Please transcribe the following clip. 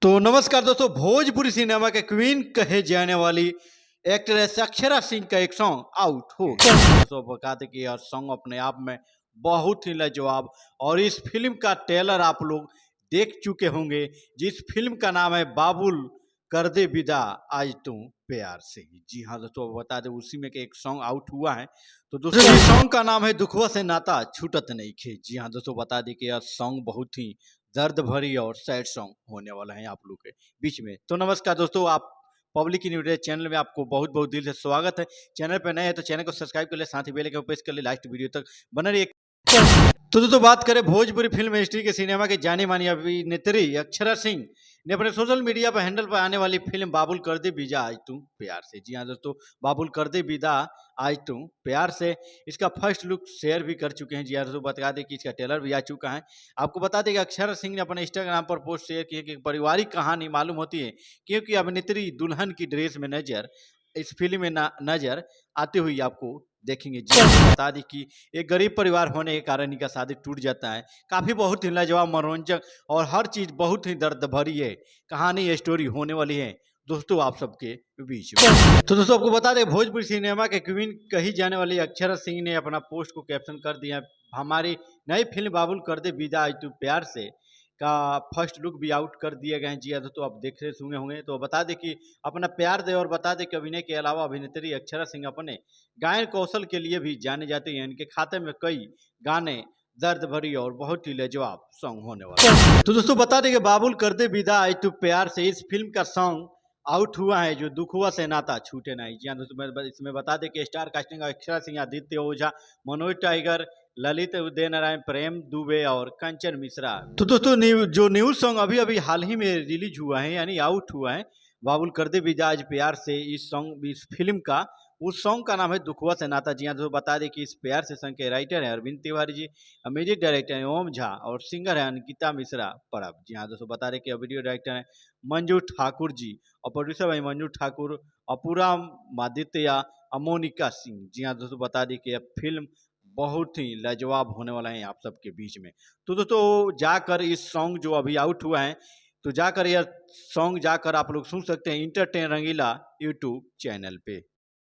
तो नमस्कार दोस्तों, भोजपुरी सिनेमा के क्वीन कहे जाने वाली एक्ट्रेस अक्षरा सिंह का एक सॉन्ग आउट हो गया। दोस्तों बता दें कि यह सॉन्ग अपने आप में बहुत ही लाजवाब और इस फिल्म का ट्रेलर आप लोग देख चुके होंगे, जिस फिल्म का नाम है बाबुल कर दे विदा आज तुम प्यार से। जी हाँ दोस्तों, बता दें उसी में के एक सॉन्ग आउट हुआ है। तो दोस्तों इस सॉन्ग का नाम है दुखवा से नाता छूटत नहीं खे। जी हाँ दोस्तों, बता दें कि यह सॉन्ग बहुत ही दर्द भरी और सैड सॉन्ग होने वाला है आप लोग के बीच में। तो नमस्कार दोस्तों, आप पब्लिक न्यूज चैनल में आपको बहुत बहुत दिल से स्वागत है। चैनल पर नए हैं तो चैनल को सब्सक्राइब कर ले, साथ ही बेल आइकन प्रेस कर ले, लास्ट वीडियो तक बने रहिए। तो दोस्तों बात करें भोजपुरी फिल्म हिस्ट्री के सिनेमा के जानी मानी अभिनेत्री अक्षरा सिंह ने अपने सोशल मीडिया पर हैंडल पर आने वाली फिल्म बाबुल कर दे विदा आज तुम प्यार से। जी हाँ दोस्तों, बाबुल कर दे विदा आज तुम प्यार से इसका फर्स्ट लुक शेयर भी कर चुके हैं। जी हाँ दोस्तों, बता दें कि इसका ट्रेलर भी आ चुका है। आपको बता दें कि अक्षरा सिंह ने अपने इंस्टाग्राम पर पोस्ट शेयर की कि पारिवारिक कहानी मालूम होती है, क्योंकि अभिनेत्री दुल्हन की ड्रेस में नजर इस फिल्म में नजर आती हुई आपको देखेंगे। जी हाँ, बता दी कि एक गरीब परिवार होने के कारण इनका शादी टूट जाता है। काफ़ी बहुत ही लाजवाब, मनोरंजक और हर चीज़ बहुत ही दर्द भरी है कहानी, स्टोरी होने वाली है दोस्तों आप सबके बीच में। तो दोस्तों आपको बता दें, भोजपुरी सिनेमा के क्वीन कही जाने वाली अक्षरा सिंह ने अपना पोस्ट को कैप्शन कर दिया, हमारी नई फिल्म बाबुल कर दे विदा आज तू प्यार से का फर्स्ट लुक भी आउट कर दिए गए हैं। जी हाँ दोस्तों, आप देख रहे सुने होंगे। तो बता दें कि अपना प्यार दे और बता दें कि अभिनय के अलावा अभिनेत्री अक्षरा सिंह अपने गायन कौशल के लिए भी जाने जाते हैं। इनके खाते में कई गाने दर्द भरी और बहुत ही लाजवाब सॉन्ग होने वाला है। तो दोस्तों बता दें कि बाबुल कर दे विदा आज तू प्यार से इस फिल्म का सॉन्ग आउट हुआ है, जो दुखुआ से नाता छूटे नहीं। जी हाँ दोस्तों, मैं इसमें बता दें कि स्टार कास्टिंग अक्षरा सिंह, आदित्य ओझा, मनोज टाइगर, ललित उदय नारायण, प्रेम दुबे और कंचन मिश्रा। तो दोस्तों जो न्यूज सॉन्ग अभी अभी हाल ही में रिलीज हुआ है, यानी आउट हुआ है, बाबुल कर दे विदा आज प्यार से, इस सॉन्ग इस फिल्म का उस सॉन्ग का नाम है दुखुआ से नाता। जी हाँ दोस्तों, बता दें कि इस प्यार से सॉन्ग के राइटर हैं अरविंद तिवारी जी, म्यूजिक डायरेक्टर हैं ओम झा और सिंगर है अंकिता मिश्रा परब। जी हाँ दोस्तों, बता दें कि वीडियो डायरेक्टर हैं मंजू ठाकुर जी और प्रोड्यूसर भाई मंजू ठाकुर, अपूरा मादित्य, अमोनिका सिंह। जी हाँ दोस्तों, बता दें कि यह फिल्म बहुत ही लाजवाब होने वाला है आप सबके बीच में। तो दोस्तों जाकर इस सॉन्ग जो अभी आउट हुआ है, तो जाकर यह सॉन्ग जाकर आप लोग सुन सकते हैं इंटरटेन रंगीला यूट्यूब चैनल पे।